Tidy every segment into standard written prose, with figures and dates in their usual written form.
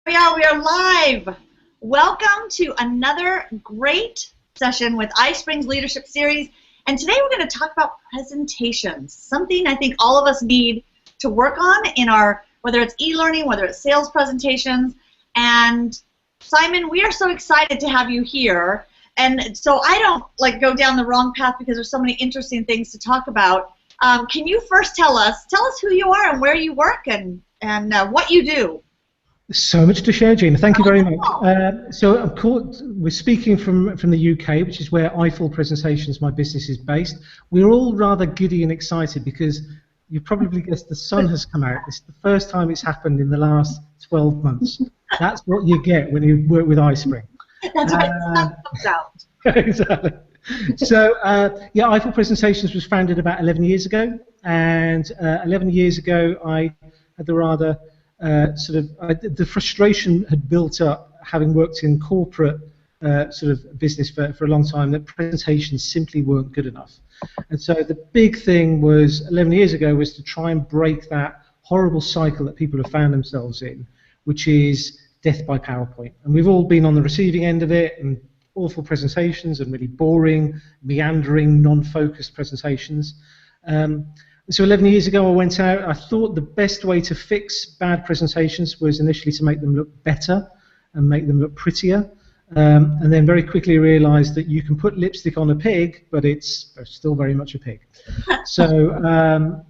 Yeah, we are live. Welcome to another great session with iSpring's Leadership Series. And today we're going to talk about presentations, something I think all of us need to work on in our, whether it's e-learning, whether it's sales presentations. And Simon, we are so excited to have you here. And so I don't go down the wrong path because there's so many interesting things to talk about. Can you first tell us who you are and where you work and what you do? So much to share, Gina. Thank you very much. We're speaking from the UK, which is where Eyeful Presentations, my business, is based. We're all rather giddy and excited because you probably guessed the sun has come out. It's the first time it's happened in the last 12 months. That's what you get when you work with iSpring. That's right, the sun comes out. Exactly. So, Eyeful Presentations was founded about 11 years ago, and 11 years ago I had the rather the frustration had built up, having worked in corporate business for a long time, that presentations simply weren't good enough. And so the big thing was 11 years ago was to try and break that horrible cycle that people have found themselves in, which is death by PowerPoint. And we've all been on the receiving end of it, and awful presentations and really boring, meandering, non-focused presentations. So 11 years ago I went out. I thought the best way to fix bad presentations was initially to make them look better and make them look prettier, and then very quickly realized that you can put lipstick on a pig, but it's still very much a pig. So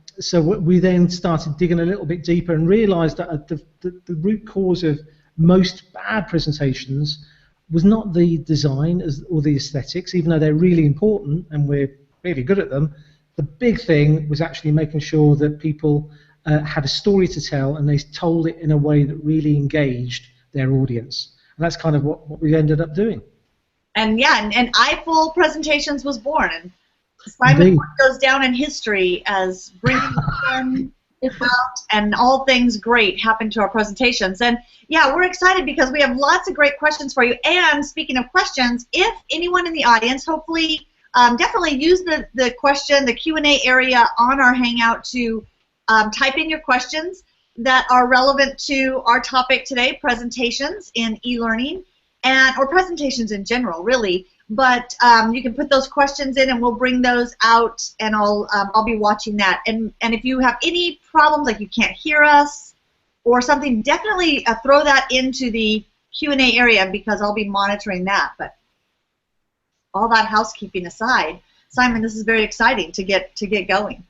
we then started digging a little bit deeper and realized that the root cause of most bad presentations was not the design or the aesthetics, even though they're really important and we're really good at them. The big thing was actually making sure that people had a story to tell, and they told it in a way that really engaged their audience. And that's kind of what we ended up doing. And Eyeful Presentations was born. And Simon Morton goes down in history as bringing fun out and all things great happen to our presentations. And yeah, we're excited because we have lots of great questions for you. And speaking of questions, if anyone in the audience, hopefully, definitely use the question, the Q&A area on our Hangout to type in your questions that are relevant to our topic today, presentations in e-learning, or presentations in general, really. But you can put those questions in, and we'll bring those out, and I'll be watching that. And if you have any problems, like you can't hear us or something, definitely throw that into the Q&A area because I'll be monitoring that. But all that housekeeping aside, Simon, this is very exciting to get going.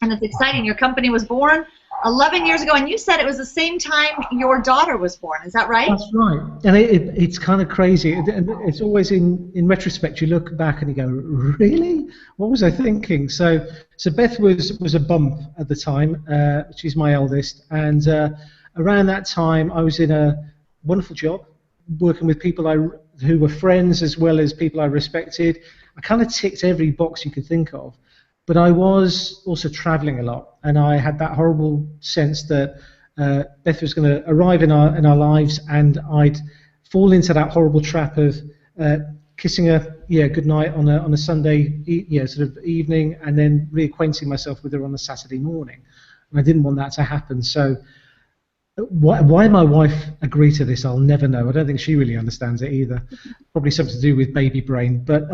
And it's exciting. Your company was born 11 years ago, and you said it was the same time your daughter was born. Is that right? That's right. And it's kind of crazy. It's always in retrospect, you look back and you go, really? What was I thinking? So Beth was a bump at the time. She's my eldest. And around that time, I was in a wonderful job, working with people who were friends as well as people I respected. I kind of ticked every box you could think of. But I was also traveling a lot, and I had that horrible sense that Beth was going to arrive in our lives, and I'd fall into that horrible trap of kissing her goodnight on a Sunday evening, and then reacquainting myself with her on a Saturday morning. And I didn't want that to happen. So why my wife agreed to this, I'll never know. I don't think she really understands it either. Probably something to do with baby brain. But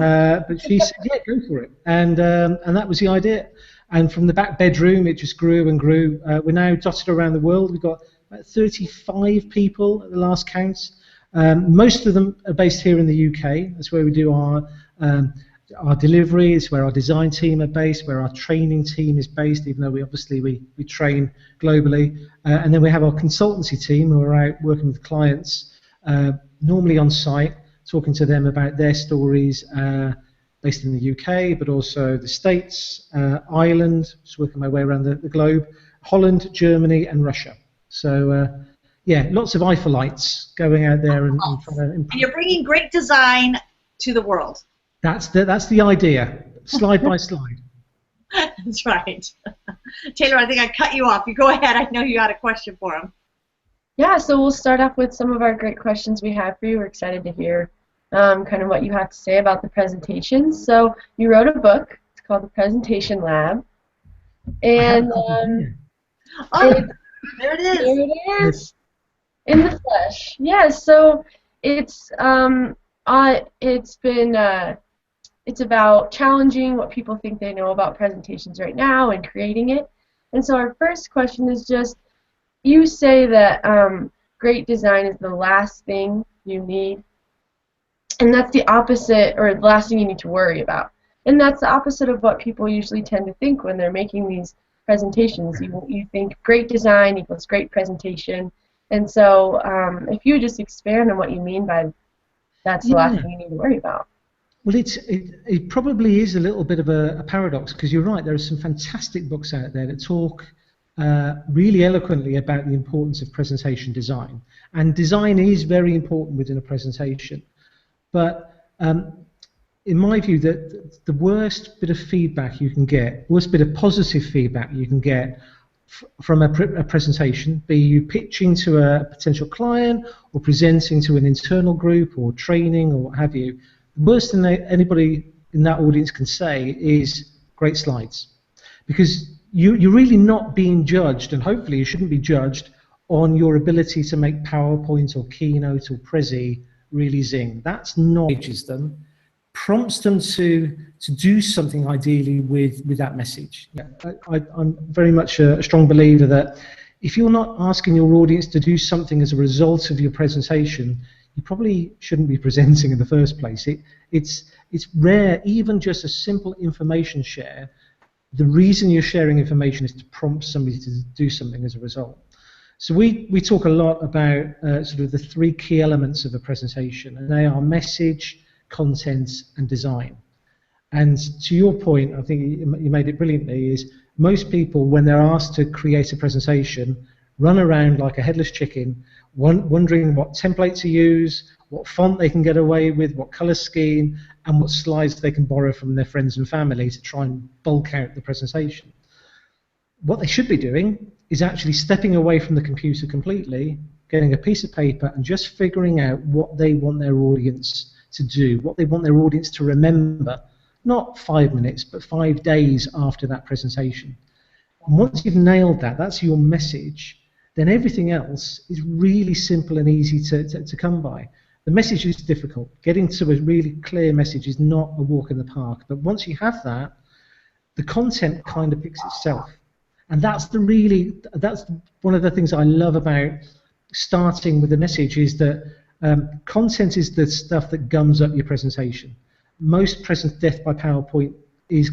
she said, yeah, go for it. And that was the idea. And from the back bedroom, it just grew and grew. We're now dotted around the world. We've got about 35 people at the last count. Most of them are based here in the UK. That's where we do our delivery. It's where our design team are based, where our training team is based, even though we train globally. And then we have our consultancy team who are out working with clients, normally on site, talking to them about their stories, based in the UK, but also the States, Ireland, just working my way around the globe, Holland, Germany, and Russia. So, lots of Eiffelites going out there and trying to improve. And you're bringing great design to the world. That's the idea, slide by slide. That's right. Taylor, I think I cut you off. You go ahead. I know you had a question for him. Yeah, so we'll start off with some of our great questions we have for you. We're excited to hear kind of what you have to say about the presentations. So you wrote a book. It's called The Presentation Lab. And there it is. There it is. In the flesh. Yeah, so it's it's about challenging what people think they know about presentations right now and creating it. And so our first question is just, you say that great design is the last thing you need, and that's the opposite, or the last thing you need to worry about. And that's the opposite of what people usually tend to think when they're making these presentations. You think great design equals great presentation. And so if you just expand on what you mean by that's the last thing you need to worry about. Well, it probably is a little bit of a paradox, because you're right, there are some fantastic books out there that talk really eloquently about the importance of presentation design. And design is very important within a presentation. But in my view, the worst bit of feedback you can get, worst bit of positive feedback you can get from a presentation, be you pitching to a potential client or presenting to an internal group or training or what have you, the worst thing anybody in that audience can say is great slides. Because you're really not being judged, and hopefully you shouldn't be judged on your ability to make PowerPoint or Keynote or Prezi really zing. That's not engages them, prompts them to do something ideally with that message. Yeah, I'm very much a strong believer that if you're not asking your audience to do something as a result of your presentation, you probably shouldn't be presenting in the first place. It's rare, even just a simple information share. The reason you're sharing information is to prompt somebody to do something as a result. So we talk a lot about sort of the three key elements of a presentation, and they are message, content, and design. And to your point, I think you made it brilliantly, is most people, when they're asked to create a presentation, run around like a headless chicken, wondering what template to use, what font they can get away with, what color scheme, and what slides they can borrow from their friends and family to try and bulk out the presentation. What they should be doing is actually stepping away from the computer completely, getting a piece of paper and just figuring out what they want their audience to do, what they want their audience to remember, not 5 minutes, but 5 days after that presentation. And once you've nailed that, that's your message, then everything else is really simple and easy to come by. The message is difficult. Getting to a really clear message is not a walk in the park, but once you have that, the content kind of picks itself. And that's one of the things I love about starting with the message, is that content is the stuff that gums up your presentation. Most death by PowerPoint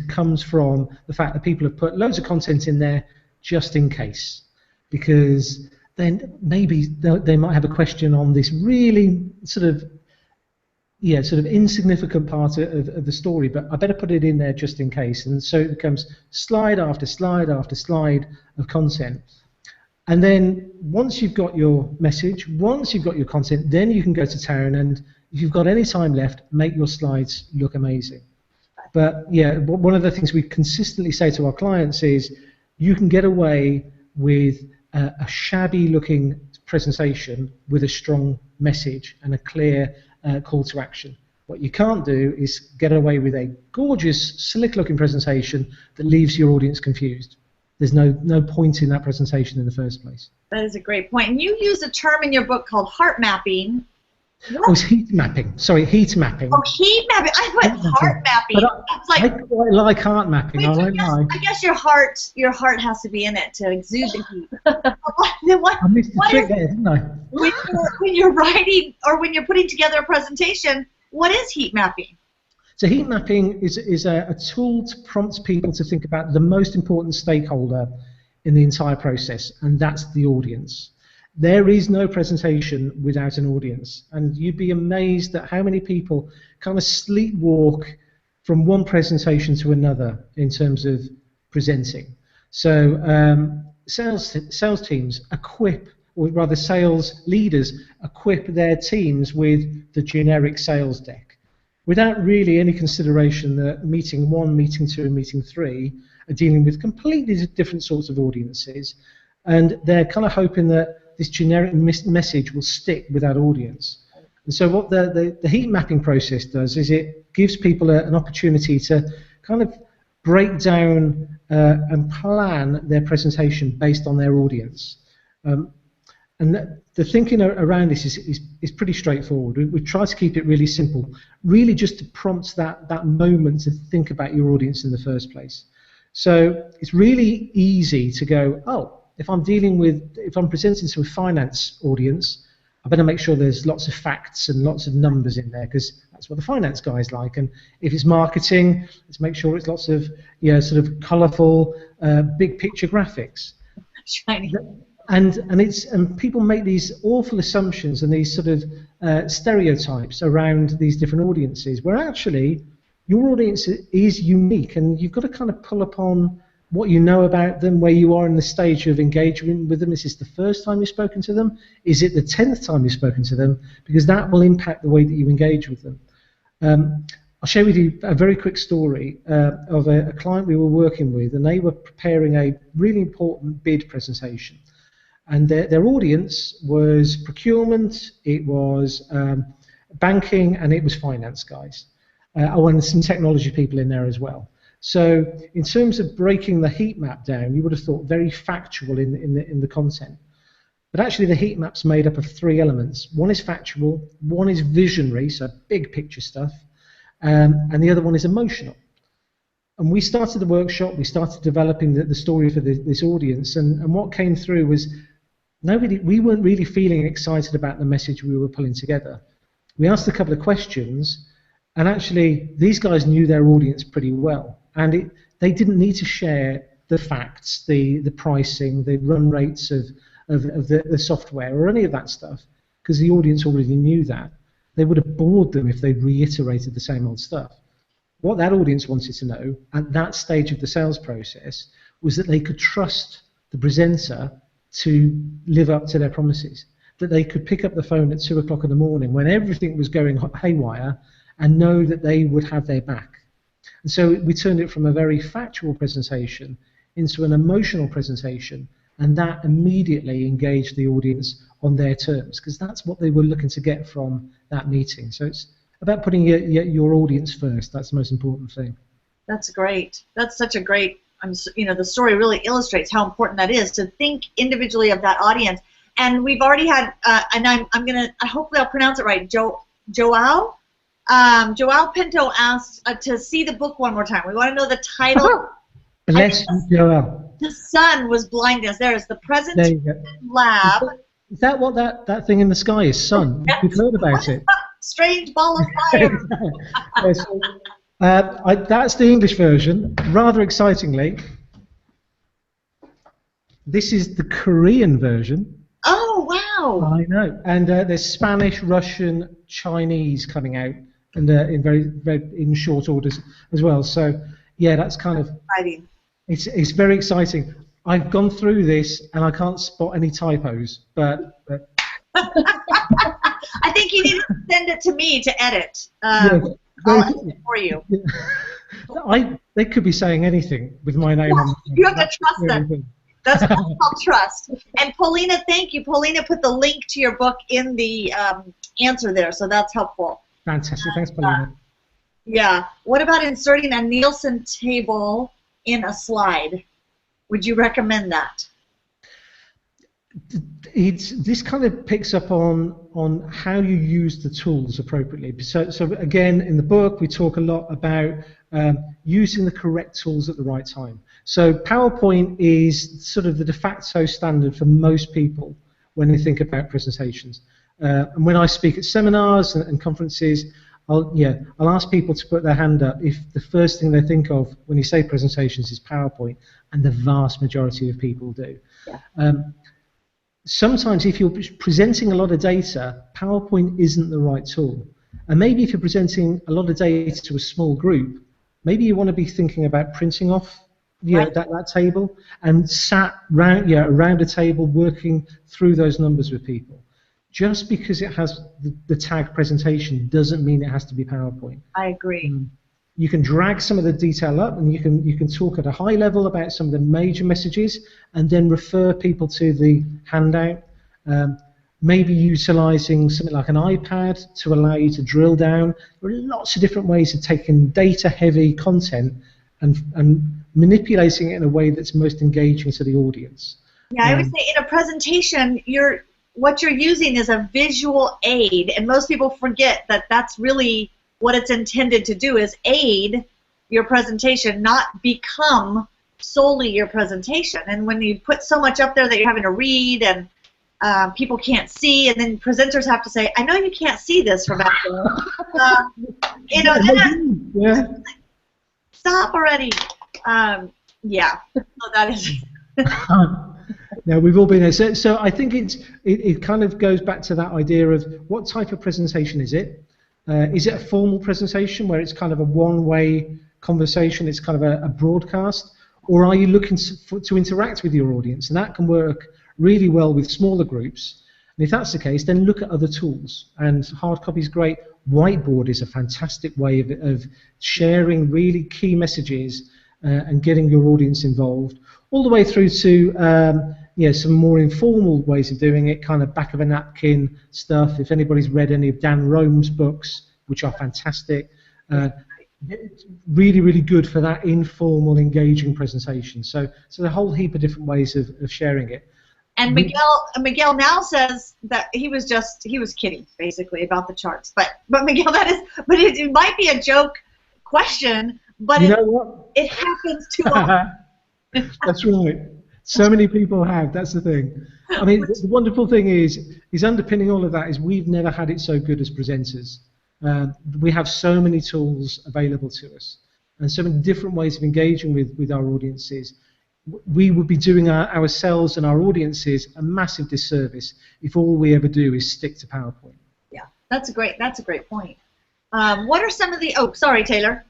comes from the fact that people have put loads of content in there just in case, because then maybe they might have a question on this really sort of insignificant part of the story, but I better put it in there just in case. And so it becomes slide after slide after slide of content. And then once you've got your message, once you've got your content, then you can go to town, and if you've got any time left, make your slides look amazing. But yeah, one of the things we consistently say to our clients is you can get away with a shabby looking presentation with a strong message and a clear call to action. What you can't do is get away with a gorgeous, slick looking presentation that leaves your audience confused. There's no point in that presentation in the first place. That is a great point. And you use a term in your book called heart mapping. What? Oh, it's heat mapping. Sorry, heat mapping. Oh, heat mapping. I went heart mapping. I quite like heart mapping. I won't lie. I guess your heart has to be in it to exude the heat. I missed the trick there, didn't I? When you're writing or when you're putting together a presentation, what is heat mapping? So heat mapping is a tool to prompt people to think about the most important stakeholder in the entire process, and that's the audience. There is no presentation without an audience, and you'd be amazed at how many people kind of sleepwalk from one presentation to another in terms of presenting. So sales teams equip, or rather sales leaders equip their teams with the generic sales deck, without really any consideration that meeting 1, meeting 2, and meeting 3 are dealing with completely different sorts of audiences, and they're kind of hoping that this generic message will stick with that audience. And so what the heat mapping process does is it gives people an opportunity to kind of break down and plan their presentation based on their audience. And the thinking around this is pretty straightforward. We try to keep it really simple, really just to prompt that moment to think about your audience in the first place. So it's really easy to go, oh, if I'm presenting to a finance audience, I better make sure there's lots of facts and lots of numbers in there, because that's what the finance guys like. And if it's marketing, let's make sure it's lots of sort of colourful, big picture graphics. Shiny. And people make these awful assumptions and these sort of stereotypes around these different audiences, where actually your audience is unique, and you've got to kind of pull upon what you know about them, where you are in the stage of engagement with them. Is this the first time you've spoken to them? Is it the 10th time you've spoken to them? Because that will impact the way that you engage with them. I'll share with you a very quick story of a client we were working with, and they were preparing a really important bid presentation. And their audience was procurement, it was banking, and it was finance guys. And some technology people in there as well. So in terms of breaking the heat map down, you would have thought very factual in the content. But actually the heat map's made up of 3 elements. One is factual, one is visionary, so big picture stuff, and the other one is emotional. And we started the workshop, we started developing the story for this audience, and what came through was we weren't really feeling excited about the message we were pulling together. We asked a couple of questions, and actually these guys knew their audience pretty well, and they didn't need to share the facts, the pricing, the run rates of the software or any of that stuff, because the audience already knew that. They would have bored them if they reiterated the same old stuff. What that audience wanted to know at that stage of the sales process was that they could trust the presenter to live up to their promises, that they could pick up the phone at 2 o'clock in the morning when everything was going haywire and know that they would have their back. And so we turned it from a very factual presentation into an emotional presentation, and that immediately engaged the audience on their terms, because that's what they were looking to get from that meeting. So it's about putting your audience first. That's the most important thing. That's great. That's such a great, the story really illustrates how important that is, to think individually of that audience. And we've already had, and hopefully I'll pronounce it right, Joao Pinto asked to see the book one more time. We want to know the title. Bless you, Joao. The sun was blinding us. There's the Presentation Lab. Is that what that thing in the sky is? Sun? Yes. We've heard about it. Strange ball of fire. That's the English version. Rather excitingly, this is the Korean version. Oh, wow. I know. And there's Spanish, Russian, Chinese coming out, and in very short orders as well. So yeah, that's kind of exciting. It's very exciting. I've gone through this and I can't spot any typos, but I think you need to send it to me to edit. I'll edit it for you. They could be saying anything with my name. Well, you have to trust them. That's called trust. And Paulina, thank you. Paulina put the link to your book in the answer there, so that's helpful. Fantastic. Thanks, Paulina. Yeah. What about inserting a Nielsen table in a slide? Would you recommend that? This kind of picks up on how you use the tools appropriately. So again, in the book, we talk a lot about using the correct tools at the right time. So PowerPoint is sort of the de facto standard for most people when they think about presentations. And when I speak at seminars and conferences, I'll ask people to put their hand up if the first thing they think of when you say presentations is PowerPoint, and the vast majority of people do. Yeah. Sometimes if you're presenting a lot of data, PowerPoint isn't the right tool. And maybe if you're presenting a lot of data to a small group, maybe you want to be thinking about printing off that table and sat around a table working through those numbers with people. Just because it has the tag presentation doesn't mean it has to be PowerPoint. I agree. You can drag some of the detail up, and you can talk at a high level about some of the major messages, and then refer people to the handout. Maybe utilizing something like an iPad to allow you to drill down. There are lots of different ways of taking data-heavy content and manipulating it in a way that's most engaging to the audience. Yeah, I would say in a presentation, what you're using is a visual aid, and most people forget that that's really what it's intended to do, is aid your presentation, not become solely your presentation. And when you put so much up there that you're having to read and people can't see, and then presenters have to say, I know you can't see this from back there. Yeah. Stop already. Yeah, so that is... Now, we've all been there. So I think it kind of goes back to that idea of what type of presentation is it? Is it a formal presentation where it's kind of a one-way conversation, it's kind of a broadcast? Or are you looking to interact with your audience? And that can work really well with smaller groups. And if that's the case, then look at other tools. And hard copy is great. Whiteboard is a fantastic way of sharing really key messages and getting your audience involved, all the way through to some more informal ways of doing it, kind of back of a napkin stuff. If anybody's read any of Dan Rome's books, which are fantastic, really, really good for that informal, engaging presentation. So a whole heap of different ways of sharing it. And Miguel now says that he was kidding basically about the charts, but Miguel, it might be a joke question, but you know what? It happens too often. That's right. So many people have. That's the thing. I mean, the wonderful thing is underpinning all of that is we've never had it so good as presenters. We have so many tools available to us, and so many different ways of engaging with our audiences. We would be doing ourselves and our audiences a massive disservice if all we ever do is stick to PowerPoint. Yeah, that's a great point. What are some of the? Oh, sorry, Taylor.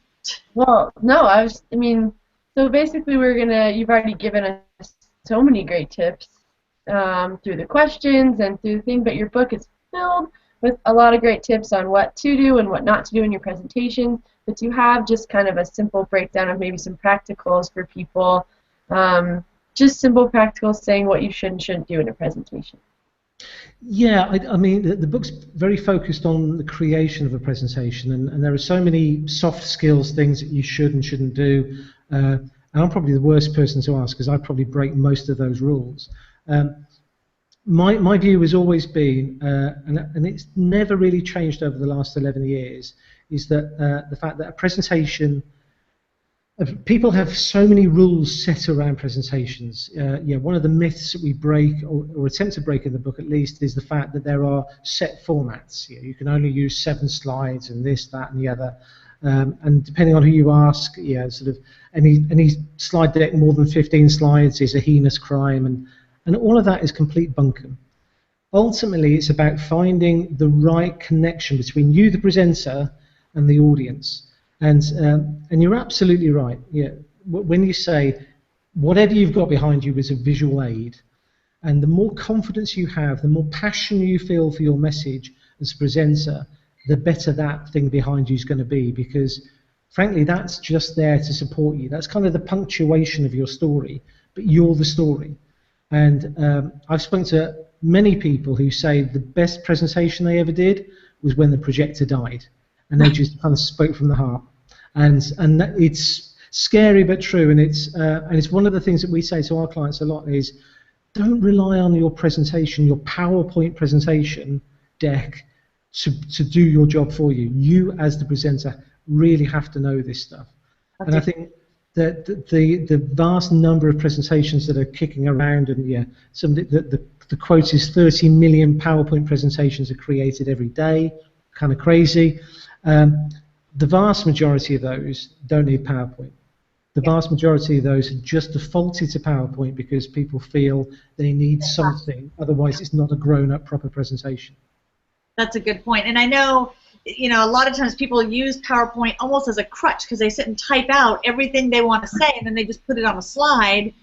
Well, no, so basically you've already given us so many great tips through the questions and through the thing, but your book is filled with a lot of great tips on what to do and what not to do in your presentation, but you have just kind of a simple breakdown of maybe some practicals for people, just simple practicals saying what you should and shouldn't do in a presentation. Yeah, I mean, the book's very focused on the creation of a presentation, and there are so many soft skills things that you should and shouldn't do, and I'm probably the worst person to ask because I probably break most of those rules. My view has always been, and it's never really changed over the last 11 years, is that the fact that a presentation, people have so many rules set around presentations. One of the myths that we break, or attempt to break in the book at least, is the fact that there are set formats. You can only use 7 slides and this, that, and the other. And depending on who you ask, sort of any slide deck more than 15 slides is a heinous crime, and all of that is complete bunkum. Ultimately, it's about finding the right connection between you, the presenter, and the audience. And you're absolutely right. Yeah, when you say whatever you've got behind you is a visual aid, and the more confidence you have, the more passion you feel for your message as a presenter, the better that thing behind you is going to be, because frankly that's just there to support you. That's kind of the punctuation of your story, but you're the story. And I've spoken to many people who say the best presentation they ever did was when the projector died, and they just kind of spoke from the heart. And it's scary but true, and it's one of the things that we say to our clients a lot is, don't rely on your presentation, your PowerPoint presentation deck to do your job for you. You as the presenter really have to know this stuff. Okay. And I think that the vast number of presentations that are kicking around, and the quote is 30 million PowerPoint presentations are created every day, kind of crazy. The vast majority of those don't need PowerPoint. The vast majority of those are just defaulted to PowerPoint because people feel they need something, otherwise it's not a grown-up proper presentation. That's a good point. And I know, a lot of times people use PowerPoint almost as a crutch because they sit and type out everything they want to say and then they just put it on a slide.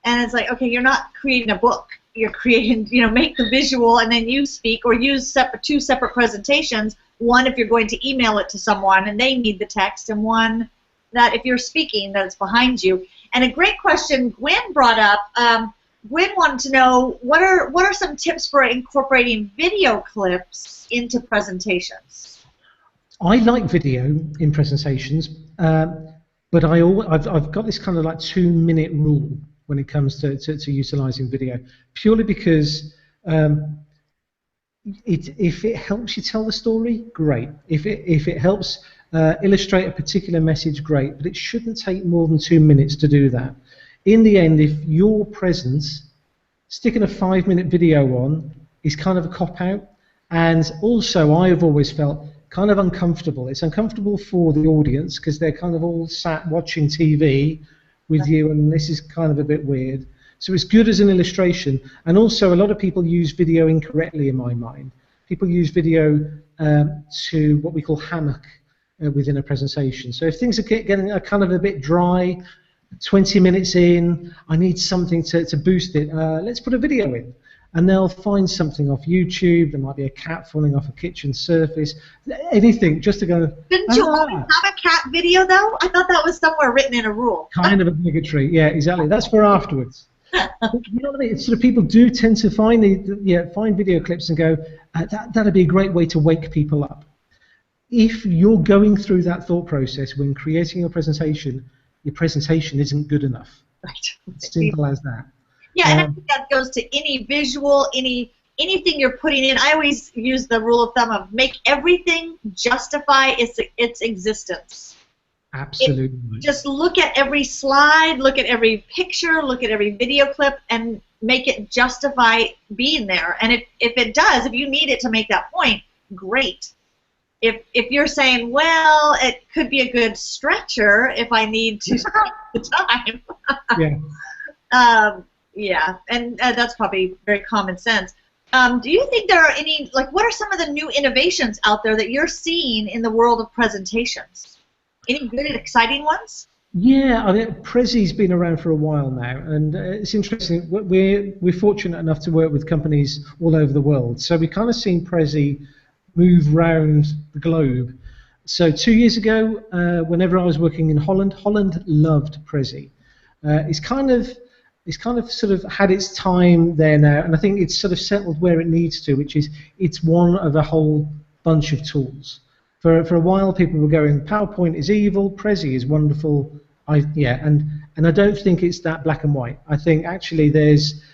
And it's like, okay, you're not creating a book. You're creating, make the visual and then you speak, or use two separate presentations. One if you're going to email it to someone and they need the text, and one that if you're speaking that it's behind you. And a great question Gwen brought up, Gwen wanted to know what are some tips for incorporating video clips into presentations? I like video in presentations, but I've got this kind of like 2-minute rule when it comes to utilising video, purely because if it helps you tell the story, great. If it helps illustrate a particular message, great. But it shouldn't take more than 2 minutes to do that. In the end, if your presence, sticking a 5-minute video on is kind of a cop-out, and also I have always felt kind of uncomfortable. It's uncomfortable for the audience because they're kind of all sat watching TV with you, and this is kind of a bit weird. So it's good as an illustration, and also a lot of people use video incorrectly in my mind. People use video to what we call hammock within a presentation. So if things are getting kind of a bit dry, 20 minutes in, I need something to boost it, let's put a video in. And they'll find something off YouTube. There might be a cat falling off a kitchen surface, anything, just to go. Didn't you always have a cat video, though? I thought that was somewhere written in a rule. Kind of obligatory, yeah, exactly. That's for afterwards. You know what I mean? It's sort of people do tend to find find video clips and go, that'd be a great way to wake people up. If you're going through that thought process when creating your presentation isn't good enough. Right. Simple as that. Yeah, and I think that goes to any visual, anything you're putting in. I always use the rule of thumb of make everything justify its existence. Absolutely. Just look at every slide, look at every picture, look at every video clip, and make it justify being there. And if it does, if you need it to make that point, great. If you're saying, well, it could be a good stretcher if I need to spend the time. Yeah. Yeah, and that's probably very common sense. Do you think there are any, what are some of the new innovations out there that you're seeing in the world of presentations? Any good and exciting ones? Yeah, I mean, Prezi's been around for a while now, and it's interesting. We're fortunate enough to work with companies all over the world, so we've kind of seen Prezi move round the globe. So 2 years ago, whenever I was working in Holland loved Prezi. It's kind of sort of had its time there now, and I think it's sort of settled where it needs to, which is it's one of a whole bunch of tools. For a while, people were going, PowerPoint is evil, Prezi is wonderful. And I don't think it's that black and white. I think actually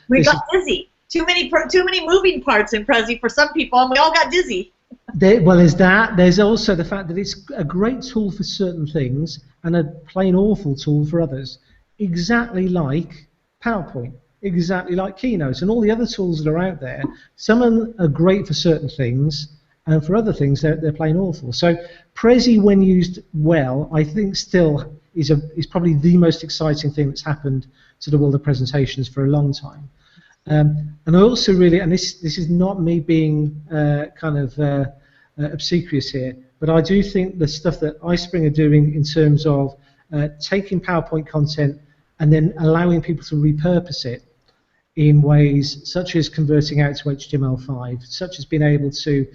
we got dizzy. Too many moving parts in Prezi for some people, and we all got dizzy. Well, there's that. There's also the fact that it's a great tool for certain things and a plain awful tool for others. Exactly like PowerPoint, exactly like Keynote, and all the other tools that are out there. Some of them are great for certain things, and for other things they're plain awful. So Prezi, when used well, I think still is probably the most exciting thing that's happened to the world of presentations for a long time. And I also really, and this is not me being obsequious here, but I do think the stuff that iSpring are doing in terms of taking PowerPoint content and then allowing people to repurpose it in ways such as converting out to HTML5, such as being able to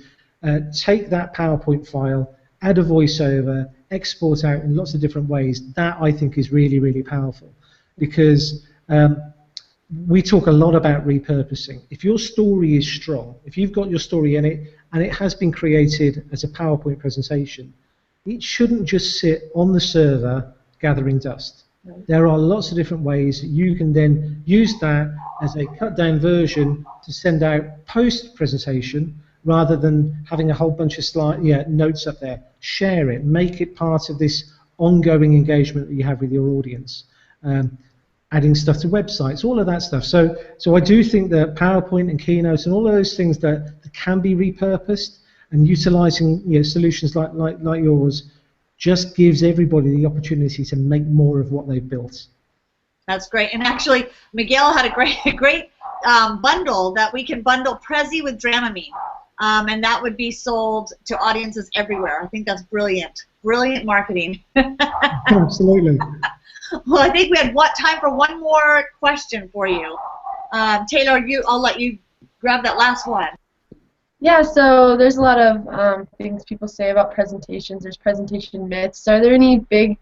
take that PowerPoint file, add a voiceover, export out in lots of different ways, that I think is really, really powerful. Because we talk a lot about repurposing. If your story is strong, if you've got your story in it, and it has been created as a PowerPoint presentation, it shouldn't just sit on the server gathering dust. There are lots of different ways that you can then use that as a cut-down version to send out post-presentation rather than having a whole bunch of notes up there. Share it. Make it part of this ongoing engagement that you have with your audience. Adding stuff to websites, all of that stuff. So I do think that PowerPoint and Keynote and all of those things that can be repurposed and utilizing solutions like yours just gives everybody the opportunity to make more of what they've built. That's great. And actually, Miguel had a great bundle that we can bundle Prezi with Dramamine. And that would be sold to audiences everywhere. I think that's brilliant. Brilliant marketing. Absolutely. Well, I think we had time for one more question for you. Taylor, I'll let you grab that last one. Yeah, so there's a lot of things people say about presentations. There's presentation myths. Are there any big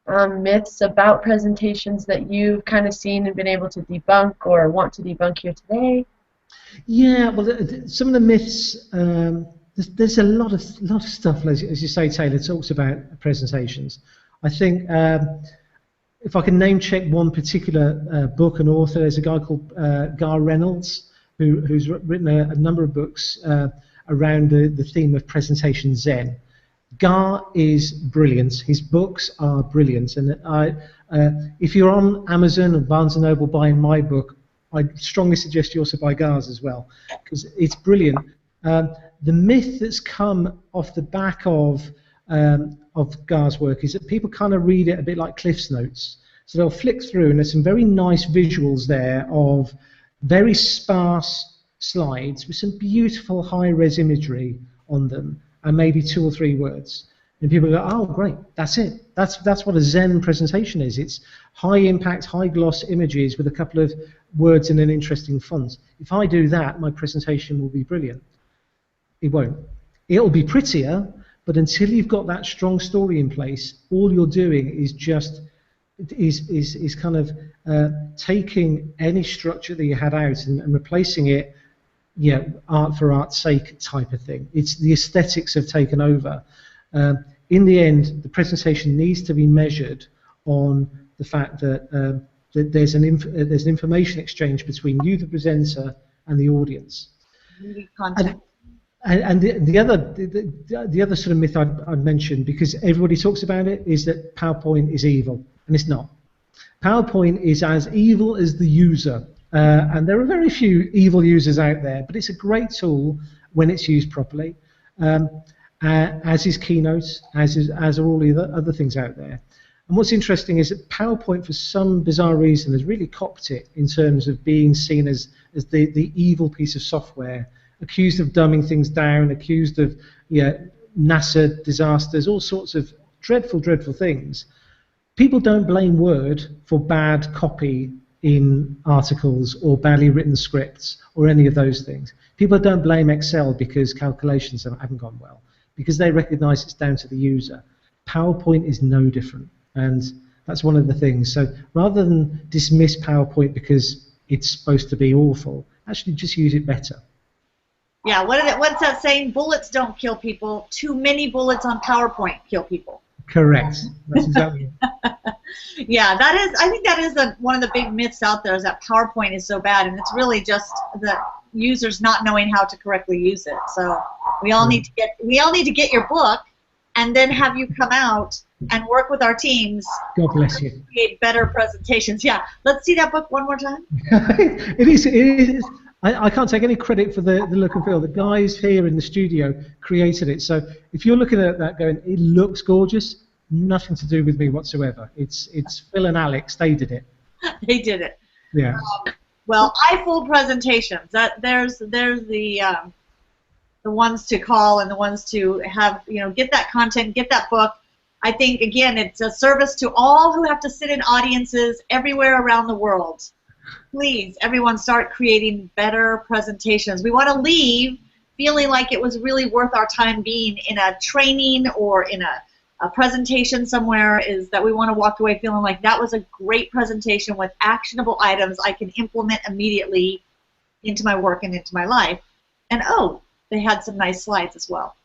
myths about presentations that you've kind of seen and been able to debunk or want to debunk here today? Yeah, well, some of the myths, there's a lot of stuff, as you say, Taylor, talks about presentations. I think if I can name check one particular book and author, there's a guy called Gar Reynolds, who's written a number of books around the theme of presentation Zen. Gar is brilliant. His books are brilliant, and if you're on Amazon or Barnes & Noble buying my book, I strongly suggest you also buy Gar's as well, because it's brilliant. The myth that's come off the back of Gar's work is that people kind of read it a bit like Cliff's Notes. So they'll flick through, and there's some very nice visuals there of very sparse slides with some beautiful high-res imagery on them, and maybe 2 or 3 words. And people go, oh, great, that's it. That's what a Zen presentation is. It's high-impact, high-gloss images with a couple of words in an interesting font. If I do that, my presentation will be brilliant. It won't. It'll be prettier, but until you've got that strong story in place, all you're doing is just is kind of taking any structure that you had out and replacing it, yeah, art for art's sake type of thing. It's the aesthetics have taken over. In the end, the presentation needs to be measured on the fact that, that there's an information exchange between you, the presenter, and the audience. Content. And the other sort of myth I'd mentioned, because everybody talks about it, is that PowerPoint is evil, and it's not. PowerPoint is as evil as the user, and there are very few evil users out there, but it's a great tool when it's used properly, as is Keynote, as are all the other things out there. And what's interesting is that PowerPoint, for some bizarre reason, has really copped it in terms of being seen as the evil piece of software, accused of dumbing things down, accused of NASA disasters, all sorts of dreadful, dreadful things. People don't blame Word for bad copy in articles or badly written scripts or any of those things. People don't blame Excel because calculations haven't gone well, because they recognize it's down to the user. PowerPoint is no different, and that's one of the things. So rather than dismiss PowerPoint because it's supposed to be awful, actually just use it better. Yeah, what's that saying? Bullets don't kill people. Too many bullets on PowerPoint kill people. Correct. That's exactly it. Yeah, I think that is one of the big myths out there, is that PowerPoint is so bad, and it's really just the users not knowing how to correctly use it. So we all need to get your book, and then have you come out and work with our teams. God bless you. To create better presentations. Yeah, let's see that book one more time. It is. I can't take any credit for the look and feel. The guys here in the studio created it. So if you're looking at that going, it looks gorgeous, nothing to do with me whatsoever. It's Phil and Alex. They did it. They did it. Yeah. Well, Eyeful Presentations. There's the ones to call and the ones to have, get that content, get that book. I think, again, it's a service to all who have to sit in audiences everywhere around the world. Please, everyone, start creating better presentations. We want to leave feeling like it was really worth our time being in a training or in a presentation somewhere, is that we want to walk away feeling like that was a great presentation with actionable items I can implement immediately into my work and into my life. And, oh, they had some nice slides as well.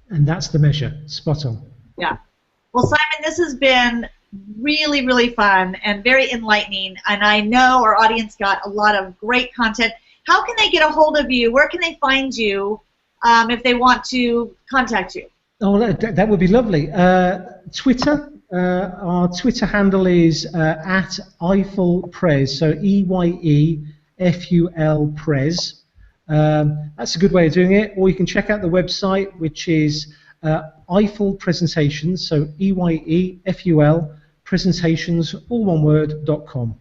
And that's the measure. Spot on. Yeah. Well, Simon, this has been really, really fun and very enlightening, and I know our audience got a lot of great content. How can they get a hold of you? Where can they find you if they want to contact you? Oh, that would be lovely. Twitter. Our Twitter handle is at Eyeful Prez, so EYEFUL Prez. That's a good way of doing it. Or you can check out the website, which is Eyeful Presentations, so EYEFUL Presentations, all one word, .com.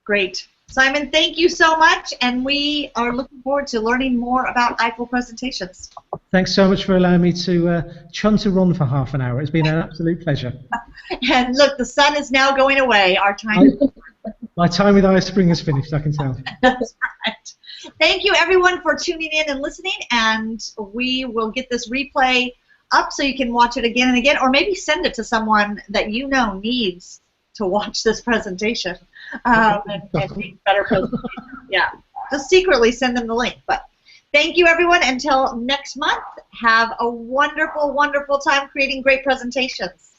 Great. Simon, thank you so much, and we are looking forward to learning more about Eyeful Presentations. Thanks so much for allowing me to chunter on for half an hour. It's been an absolute pleasure. And look, the sun is now going away. Our time. My time with iSpring is finished, I can tell. That's right. Thank you, everyone, for tuning in and listening, and we will get this replay up so you can watch it again and again, or maybe send it to someone that you know needs to watch this presentation and need better presentation. Yeah, just secretly send them the link. But thank you, everyone. Until next month, have a wonderful, wonderful time creating great presentations.